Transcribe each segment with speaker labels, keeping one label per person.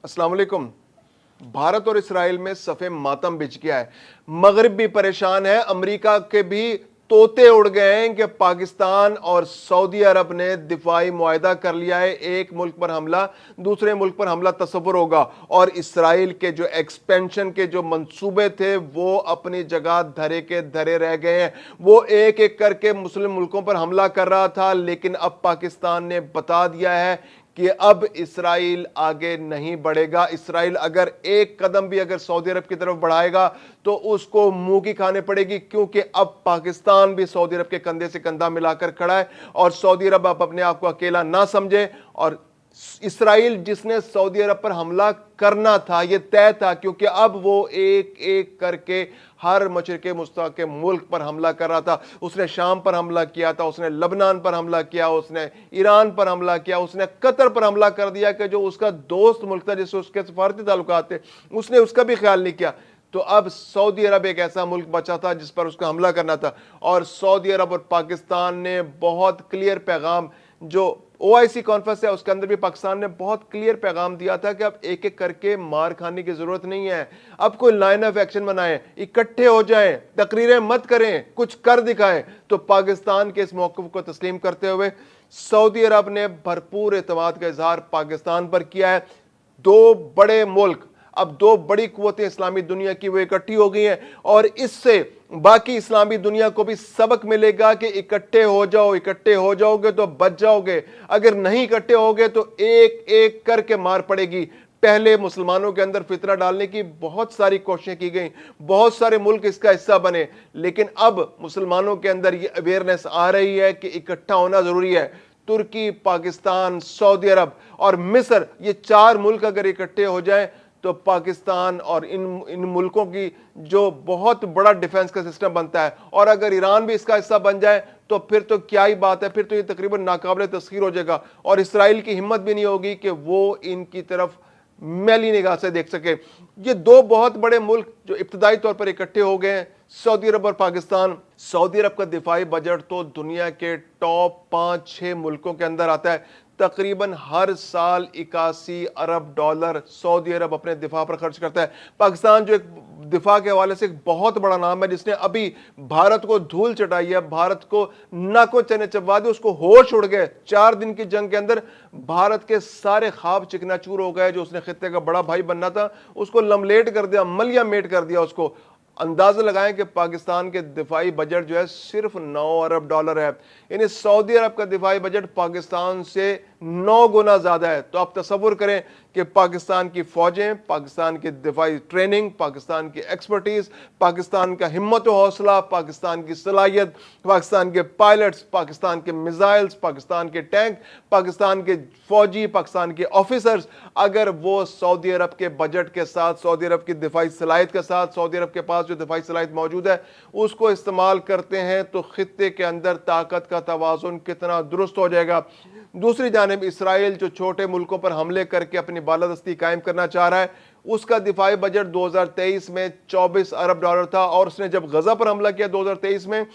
Speaker 1: अस्सलाम वालेकुम। भारत और इसराइल में सफ़े मातम बिछ गया है। मगरिब भी परेशान है, अमेरिका के भी तोते उड़ गए हैं कि पाकिस्तान और सऊदी अरब ने दिफाई मुआहदा कर लिया है। एक मुल्क पर हमला दूसरे मुल्क पर हमला तस्वुर होगा, और इसराइल के जो एक्सपेंशन के जो मंसूबे थे वो अपनी जगह धरे के धरे रह गए हैं। वो एक एक करके मुस्लिम मुल्कों पर हमला कर रहा था, लेकिन अब पाकिस्तान ने बता दिया है कि अब इसराइल आगे नहीं बढ़ेगा। इसराइल अगर एक कदम भी अगर सऊदी अरब की तरफ बढ़ाएगा तो उसको मुंह की खाने पड़ेगी, क्योंकि अब पाकिस्तान भी सऊदी अरब के कंधे से कंधा मिलाकर खड़ा है और सऊदी अरब अब अपने आप को अकेला ना समझे। और इसराइल जिसने सऊदी अरब पर हमला करना था, यह तय था, क्योंकि अब वो एक एक करके हर मशरिक़े मुस्तवा के मुल्क पर हमला कर रहा था। उसने शाम पर हमला किया था, उसने लबनान पर हमला किया, उसने ईरान पर हमला किया, उसने कतर पर हमला कर दिया कि जो उसका दोस्त मुल्क था, जिससे उसके सफारती ताल्लुकात थे, उसने उसका भी ख्याल नहीं किया। तो अब सऊदी अरब एक ऐसा मुल्क बचा था जिस पर उसका हमला करना था, और सऊदी अरब और पाकिस्तान ने बहुत क्लियर पैगाम, जो ओआईसी कॉन्फ्रेंस है उसके अंदर भी पाकिस्तान ने बहुत क्लियर पैगाम दिया था कि अब एक एक करके मार खाने की जरूरत नहीं है, अब कोई लाइन ऑफ एक्शन बनाएं, इकट्ठे हो जाएं, तकरीरें मत करें, कुछ कर दिखाएं। तो पाकिस्तान के इस मौक़िफ़ को तस्लीम करते हुए सऊदी अरब ने भरपूर एतमाद का इजहार पाकिस्तान पर किया है। दो बड़े मुल्क, अब दो बड़ी कुव्वतें इस्लामी दुनिया की वो इकट्ठी हो गई हैं, और इससे बाकी इस्लामी दुनिया को भी सबक मिलेगा कि इकट्ठे हो जाओ, इकट्ठे हो जाओगे तो बच जाओगे, अगर नहीं इकट्ठे होगे तो एक एक करके मार पड़ेगी। पहले मुसलमानों के अंदर फितना डालने की बहुत सारी कोशिशें की गई, बहुत सारे मुल्क इसका हिस्सा बने, लेकिन अब मुसलमानों के अंदर ये अवेयरनेस आ रही है कि इकट्ठा होना जरूरी है। तुर्की, पाकिस्तान, सऊदी अरब और मिस्र, ये चार मुल्क अगर इकट्ठे हो जाएं तो पाकिस्तान और इन मुल्कों की जो बहुत बड़ा डिफेंस का सिस्टम बनता है, और अगर ईरान भी इसका हिस्सा बन जाए तो फिर तो क्या ही बात है, फिर तो ये तकरीबन नाकाबिले तस्खीर हो जाएगा, और इसराइल की हिम्मत भी नहीं होगी कि वो इनकी तरफ मैली निगाह से देख सके। ये दो बहुत बड़े मुल्क जो इब्तदाई तौर पर इकट्ठे हो गए हैं, सऊदी अरब और पाकिस्तान। सऊदी अरब का दिफाई बजट तो दुनिया के टॉप 5-6 मुल्कों के अंदर आता है। तकरीबन हर साल 81 अरब डॉलर सऊदी अरब अपने दिफा पर खर्च करता है। पाकिस्तान जो एक दिफा के हवाले से एक बहुत बड़ा नाम है, जिसने अभी भारत को धूल चटाई है, भारत को नाको चने चबा दिए, उसको होश उड़ गए। 4 दिन की जंग के अंदर भारत के सारे ख्वाब चिकनाचूर हो गए। जो उसने खित्ते का बड़ा भाई बनना था उसको लमलेट कर दिया, मलिया मेट कर दिया उसको। अंदाजा लगाएं कि पाकिस्तान के दिफाई बजट जो है सिर्फ 9 अरब डॉलर है, यानी सऊदी अरब का दिफाई बजट पाकिस्तान से 9 गुना ज्यादा है। तो आप तसव्वुर करें कि पाकिस्तान की फौजें, पाकिस्तान की दिफाई ट्रेनिंग, पाकिस्तान की एक्सपर्टीज, पाकिस्तान का हिम्मत और हौसला, पाकिस्तान की सलाहियत, पाकिस्तान के पायलट्स, पाकिस्तान के मिसाइल्स, पाकिस्तान के टैंक, पाकिस्तान के फौजी, पाकिस्तान के ऑफिसर्स, अगर वो सऊदी अरब के बजट के साथ, सऊदी अरब की दिफाई सलाहियत के साथ, सऊदी अरब के पास जो दिफाई सलाहियत मौजूद है उसको इस्तेमाल करते हैं, तो खित्ते के अंदर ताकत का तवाज़ुन कितना दुरुस्त हो जाएगा। दूसरी जानिब इसराइल जो छोटे मुल्कों पर हमले करके अपनी बालादस्ती कायम करना चाह रहा है, उसका दिफाई बजट 2023 में 24 अरब डॉलर था, और उसने जब गजा पर हमला किया 2023 में,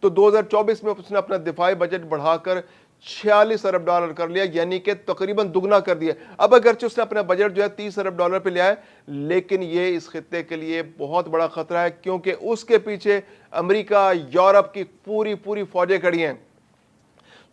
Speaker 1: तो 2024 में उसने अपना दिफाई बजट बढ़ाकर 46 अरब डॉलर कर लिया, यानी कि तकरीबन दुगना कर दिया। अब अगरचे उसने अपना बजट जो है 30 अरब डॉलर पे लिया है, लेकिन ये इस खित्ते के लिए बहुत बड़ा खतरा है, क्योंकि उसके पीछे अमेरिका, यूरोप की पूरी पूरी फौजें खड़ी हैं।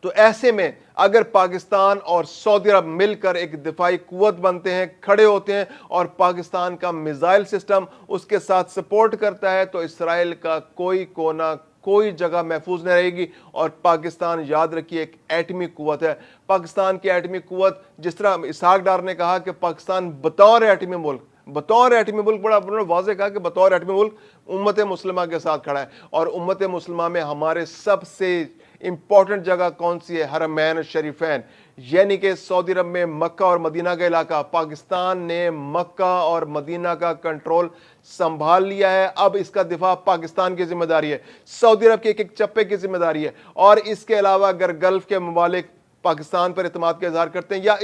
Speaker 1: तो ऐसे में अगर पाकिस्तान और सऊदी अरब मिलकर एक दिफाई कुव्वत बनते हैं, खड़े होते हैं, और पाकिस्तान का मिसाइल सिस्टम उसके साथ सपोर्ट करता है, तो इसराइल का कोई कोना, कोई जगह महफूज नहीं रहेगी। और पाकिस्तान, याद रखिए, एक एटमी कुव्वत है। पाकिस्तान की एटमी कुव्वत, जिस तरह इसहाक डार ने कहा कि पाकिस्तान बतौर एटमी मुल्क, बतौर एटमी मुल्क, बड़ा उन्होंने वाज़ेह कहा कि बतौर एटमी मुल्क उम्मत मुस्लिमा के साथ खड़ा है। और उम्मत मुस्लिमा में हमारे सबसे इंपॉर्टेंट जगह कौन सी है? हरमैन शरीफैन, यानी कि सऊदी अरब में मक्का और मदीना का इलाका। पाकिस्तान ने मक्का और मदीना का कंट्रोल संभाल लिया है, अब इसका दिफा पाकिस्तान की जिम्मेदारी है, सऊदी अरब के एक एक चप्पे की जिम्मेदारी है। और इसके अलावा अगर गल्फ के ममालिक पाकिस्तान पर इत्मीनान का इजहार करते हैं या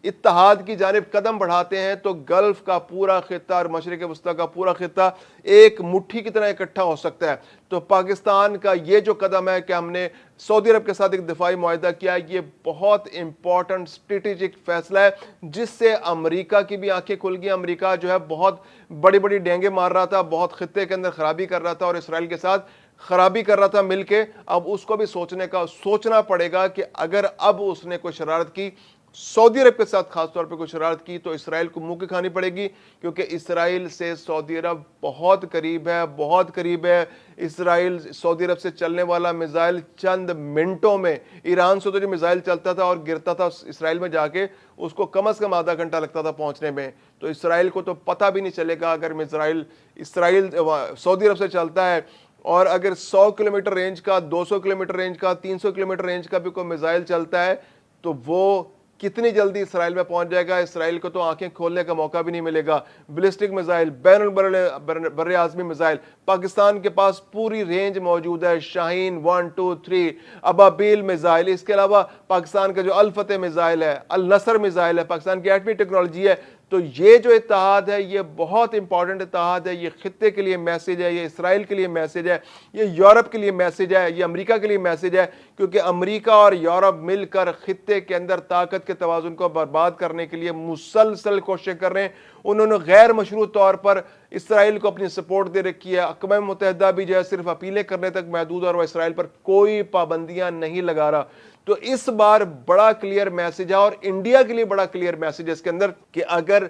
Speaker 1: इत्तेहाद की जानिब कदम बढ़ाते हैं तो गल्फ का पूरा खित्ता और मशरिक वस्ता का पूरा खित्ता एक मुट्ठी की तरह इकट्ठा हो सकता है। तो पाकिस्तान का ये जो कदम है कि हमने सऊदी अरब के साथ एक दिफाई मुआहिदा किया, ये बहुत इंपॉर्टेंट स्ट्रेटेजिक फैसला है जिससे अमेरिका की भी आंखें खुल गई। अमेरिका जो है बहुत बड़ी बड़ी डेंगे मार रहा था, बहुत खित्ते के अंदर खराबी कर रहा था और इसराइल के साथ खराबी कर रहा था मिलके। अब उसको भी सोचना पड़ेगा कि अगर अब उसने कोई शरारत की, सऊदी अरब के साथ खासतौर पर कोई शरारत की, तो इसराइल को मुंह की खानी पड़ेगी, क्योंकि इसराइल से सऊदी अरब बहुत करीब है, बहुत करीब है। इसराइल सऊदी अरब से चलने वाला मिसाइल चंद मिनटों में, ईरान से तो जो मिसाइल चलता था और गिरता था इसराइल में जाके, उसको कम से कम आधा घंटा लगता था पहुंचने में। तो इसराइल को तो पता भी नहीं चलेगा अगर इसराइल सऊदी अरब से चलता है और अगर 100 किलोमीटर रेंज का, 200 किलोमीटर रेंज का, 300 किलोमीटर रेंज का भी कोई मिसाइल चलता है तो वो कितनी जल्दी इसराइल में पहुंच जाएगा। इसराइल को तो आंखें खोलने का मौका भी नहीं मिलेगा। बैलिस्टिक मिसाइल, बर्रे आज़मी मिसाइल, पाकिस्तान के पास पूरी रेंज मौजूद है। शाहीन 1, 2, 3, अबाबील मिसाइल, इसके अलावा पाकिस्तान का जो अल फतेह मिसाइल है, अल नसर मिसाइल है, पाकिस्तान की एटमी टेक्नोलॉजी है। तो ये जो इत्तेहाद है ये बहुत इंपॉर्टेंट इत्तेहाद है। ये खित्ते के लिए मैसेज है, ये इसराइल के लिए मैसेज है, ये यूरोप के लिए मैसेज है, ये अमेरिका के लिए मैसेज है, क्योंकि अमेरिका और यूरोप मिलकर खित्ते के अंदर ताकत के तवाज़ुन को बर्बाद करने के लिए मुसलसल कोशिश कर रहे हैं। उन्होंने गैर मशरूत तौर पर इसराइल को अपनी सपोर्ट दे रखी है। अक़वाम मुत्तहिदा भी जो है सिर्फ अपीलें करने तक महदूद और वह इसराइल पर कोई पाबंदियां नहीं लगा रहा। तो इस बार बड़ा क्लियर मैसेज है और इंडिया के लिए बड़ा क्लियर मैसेज है इसके अंदर कि अगर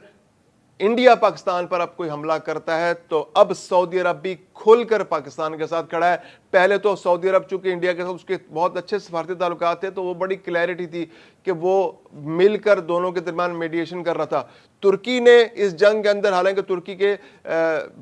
Speaker 1: इंडिया पाकिस्तान पर अब कोई हमला करता है तो अब सऊदी अरब भी खुलकर पाकिस्तान के साथ खड़ा है। पहले तो सऊदी अरब चूंकि इंडिया के साथ उसके बहुत अच्छे सफारती ताल्लुकात थे तो वो बड़ी क्लैरिटी थी कि वो मिलकर दोनों के दरमियान मीडिएशन कर रहा था। तुर्की ने इस जंग के अंदर, हालांकि तुर्की के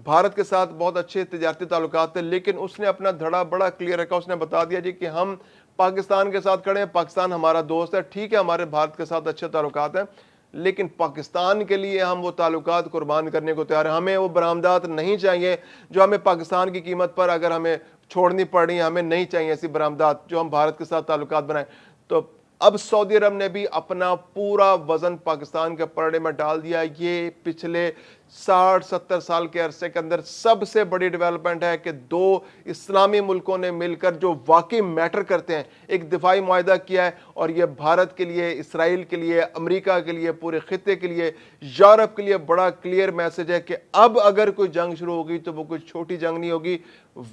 Speaker 1: भारत के साथ बहुत अच्छे तिजारती ताल्लुकात थे, लेकिन उसने अपना धड़ा बड़ा क्लियर रखा। उसने बता दिया जी कि हम पाकिस्तान के साथ खड़े हैं, पाकिस्तान हमारा दोस्त है। ठीक है, हमारे भारत के साथ अच्छे ताल्लुकात हैं, लेकिन पाकिस्तान के लिए हम वो ताल्लुकात कुर्बान करने को तैयार हैं। हमें वो बरामदात नहीं चाहिए जो हमें पाकिस्तान की कीमत पर अगर हमें छोड़नी पड़ी, हमें नहीं चाहिए ऐसी बरामदात जो हम भारत के साथ ताल्लुकात बनाएं। तो अब सऊदी अरब ने भी अपना पूरा वजन पाकिस्तान के पलड़े में डाल दिया। ये पिछले 60-70 साल के अरसे के अंदर सबसे बड़ी डेवलपमेंट है कि दो इस्लामी मुल्कों ने मिलकर जो वाकई मैटर करते हैं एक दिफाई मुआहिदा किया है। और यह भारत के लिए, इसराइल के लिए, अमेरिका के लिए, पूरे खित्ते के लिए, यूरोप के लिए बड़ा क्लियर मैसेज है कि अब अगर कोई जंग शुरू होगी तो वो कोई छोटी जंग नहीं होगी,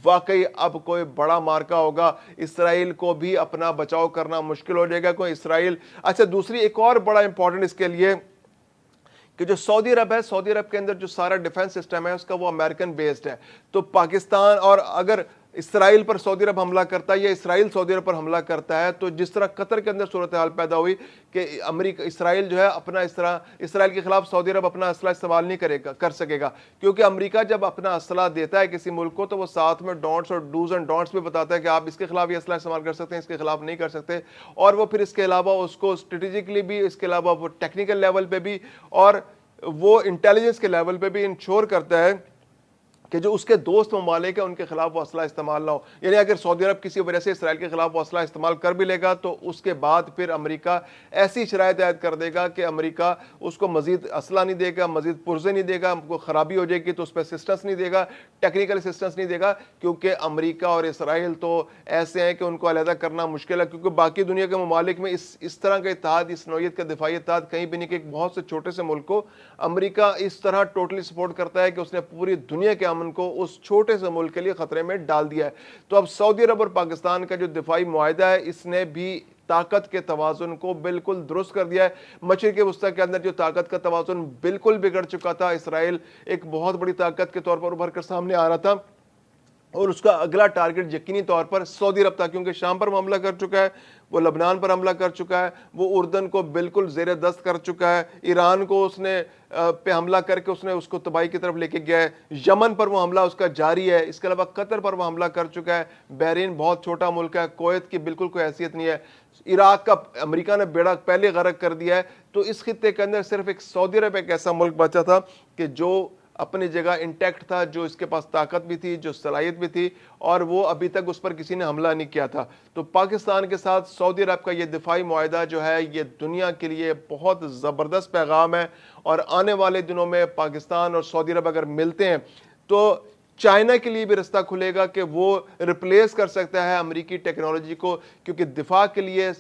Speaker 1: वाकई अब कोई बड़ा मार्का होगा। इसराइल को भी अपना बचाव करना मुश्किल हो जाएगा कोई इसराइल। अच्छा, दूसरी एक और बड़ा इंपॉर्टेंट इसके लिए कि जो सऊदी अरब है, सऊदी अरब के अंदर जो सारा डिफेंस सिस्टम है उसका वो अमेरिकन बेस्ड है। तो पाकिस्तान और अगर इसराइल पर सऊदी अरब हमला करता है या इसराइल सऊदी अरब पर हमला करता है तो जिस तरह कतर के अंदर सूरत हाल पैदा हुई कि अमेरिका, इसराइल जो है अपना इसराइल के खिलाफ सऊदी अरब अपना असला इस्तेमाल नहीं कर सकेगा, क्योंकि अमेरिका जब अपना असला देता है किसी मुल्क को तो वो साथ में डोंट्स और डूज एंड डोंट्स भी बताता है कि आप इसके खिलाफ ये असला इस्तेमाल कर सकते हैं, इसके खिलाफ नहीं कर सकते। और वो फिर इसके अलावा उसको स्ट्रेटेजिकली भी, इसके अलावा वो टेक्निकल लेवल पे भी और वो इंटेलिजेंस के लेवल पे भी इंश्योर करता है कि जो उसके दोस्त ममालिक है उनके खिलाफ वो असला इस्तेमाल ना हो। यानी अगर सऊदी अरब किसी वजह से इसराइल के खिलाफ वो असला इस्तेमाल कर भी लेगा तो उसके बाद फिर अमेरिका ऐसी शराइत ऐद कर देगा कि अमेरिका उसको मजीद असला नहीं देगा, मजीद पुर्जे नहीं देगा, हमको खराबी हो जाएगी तो उस पर असिस्टेंस नहीं देगा, टेक्निकल असिस्टेंस नहीं देगा, क्योंकि अमेरिका और इसराइल तो ऐसे हैं कि उनको अलहदा करना मुश्किल है। क्योंकि बाकी दुनिया के ममालिक में इस तरह का इत्तेहाद, इस नौयत का दिफाई इत्तेहाद कहीं भी नहीं कि बहुत से छोटे से मुल्क को अमेरिका इस तरह टोटली सपोर्ट करता है कि उसने पूरी दुनिया के अमन को उस छोटे से मुल्क के लिए खतरे में डाल दिया है। तो अब सऊदी अरब और पाकिस्तान का जो दिफाई मुआहिदा है इसने भी ताकत के तवाजुन को बिल्कुल दुरुस्त कर दिया है। मशरिक़ वस्ता के अंदर जो ताकत का तवाजुन बिल्कुल बिगड़ चुका था, इसराइल एक बहुत बड़ी ताकत के तौर पर उभर कर सामने आ रहा था और उसका अगला टारगेट यकीनी तौर पर सऊदी अरब था, क्योंकि शाम पर हमला कर चुका है, वो लबनान पर हमला कर चुका है, वो उर्दन को बिल्कुल ज़ेर दस्त कर चुका है, ईरान को उसने पे हमला करके उसने उसको तबाही की तरफ लेके गया है, यमन पर वो हमला उसका जारी है, इसके अलावा कतर पर वो हमला कर चुका है, बहरीन बहुत छोटा मुल्क है, कुवैत की बिल्कुल कोई हैसियत नहीं है, इराक का अमेरिका ने बेड़ा पहले गर्क कर दिया है। तो इस खित्ते के अंदर सिर्फ एक सऊदी अरब एक ऐसा मुल्क बचा था कि जो अपनी जगह इंटैक्ट था, जो इसके पास ताकत भी थी, जो सलाहियत भी थी, और वो अभी तक उस पर किसी ने हमला नहीं किया था। तो पाकिस्तान के साथ सऊदी अरब का ये दिफाई मुआहदा जो है, ये दुनिया के लिए बहुत ज़बरदस्त पैगाम है। और आने वाले दिनों में पाकिस्तान और सऊदी अरब अगर मिलते हैं तो चाइना के लिए भी रास्ता खुलेगा कि वो रिप्लेस कर सकता है अमेरिकी टेक्नोलॉजी को, क्योंकि दिफा के लिए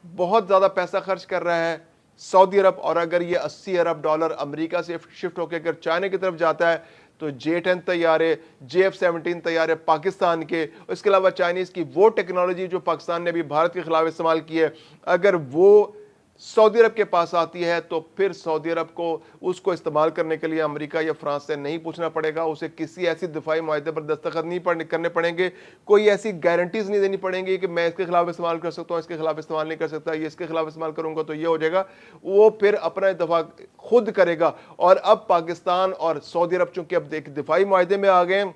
Speaker 1: बहुत ज़्यादा पैसा खर्च कर रहा है सऊदी अरब। और अगर ये 80 अरब डॉलर अमेरिका से शिफ्ट होकर अगर चाइना की तरफ जाता है तो J-10 तैयारे, JF-17 तैयारे पाकिस्तान के, इसके अलावा चाइनीज़ की वो टेक्नोलॉजी जो पाकिस्तान ने अभी भारत के खिलाफ इस्तेमाल की है, अगर वो सऊदी अरब के पास आती है तो फिर सऊदी अरब को उसको इस्तेमाल करने के लिए अमेरिका या फ्रांस से नहीं पूछना पड़ेगा, उसे किसी ऐसी दिफाई मुआहदे पर दस्तखत नहीं करने पड़ेंगे, कोई ऐसी गारंटीज नहीं देनी पड़ेंगी कि मैं इसके खिलाफ इस्तेमाल कर सकता हूँ, इसके खिलाफ इस्तेमाल नहीं कर सकता, ये इसके खिलाफ इस्तेमाल करूंगा तो ये हो जाएगा। वो फिर अपना दफा खुद करेगा। और अब पाकिस्तान और सऊदी अरब चूंकि अब दिफाई मुआहदे में आ गए,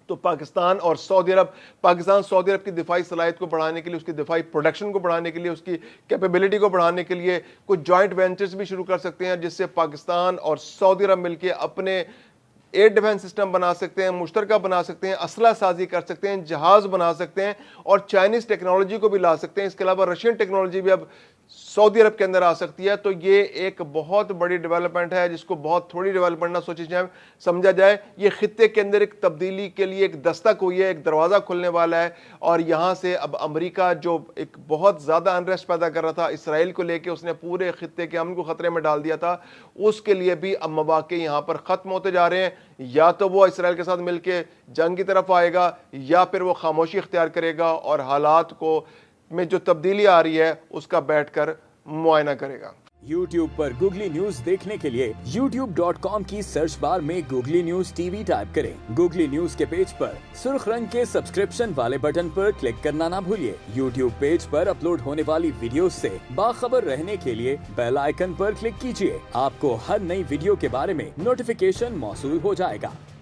Speaker 1: तो पाकिस्तान सऊदी अरब की दिफाई सलाहियत को बढ़ाने के लिए, उसकी दिफाई प्रोडक्शन को बढ़ाने के लिए, उसकी कैपेबिलिटी को बढ़ाने के लिए कुछ जॉइंट वेंचर्स भी शुरू कर सकते हैं, जिससे पाकिस्तान और सऊदी अरब मिलकर अपने एयर डिफेंस सिस्टम बना सकते हैं, मुश्तरका बना सकते हैं, असला साजी कर सकते हैं, जहाज बना सकते हैं और चाइनीज टेक्नोलॉजी को भी ला सकते हैं। इसके अलावा रशियन टेक्नोलॉजी भी अब सऊदी अरब के अंदर आ सकती है। तो ये एक बहुत बड़ी डेवलपमेंट है, जिसको बहुत थोड़ी डेवलपमेंट ना सोची जाए, समझा जाए। ये खित्ते के अंदर एक तब्दीली के लिए एक दस्तक हुई है, एक दरवाज़ा खुलने वाला है। और यहाँ से अब अमेरिका जो एक बहुत ज़्यादा अनरेस्ट पैदा कर रहा था इसराइल को लेके, उसने पूरे खित्ते के अमन को ख़तरे में डाल दिया था, उसके लिए भी अब मौक़े यहाँ पर ख़त्म होते जा रहे हैं। या तो वो इसराइल के साथ मिलकर जंग की तरफ आएगा, या फिर वो खामोशी इख्तियार करेगा और हालात को में जो तब्दीली आ रही है उसका बैठकर मुआयना करेगा।
Speaker 2: YouTube पर गूगली न्यूज देखने के लिए youtube.com की सर्च बार में गूगली न्यूज टीवी टाइप करें। गूगली न्यूज के पेज पर सुर्ख रंग के सब्सक्रिप्शन वाले बटन पर क्लिक करना ना भूलिए। YouTube पेज पर अपलोड होने वाली वीडियो से बाखबर रहने के लिए बेल आइकन पर क्लिक कीजिए। आपको हर नई वीडियो के बारे में नोटिफिकेशन मौसूल हो जाएगा।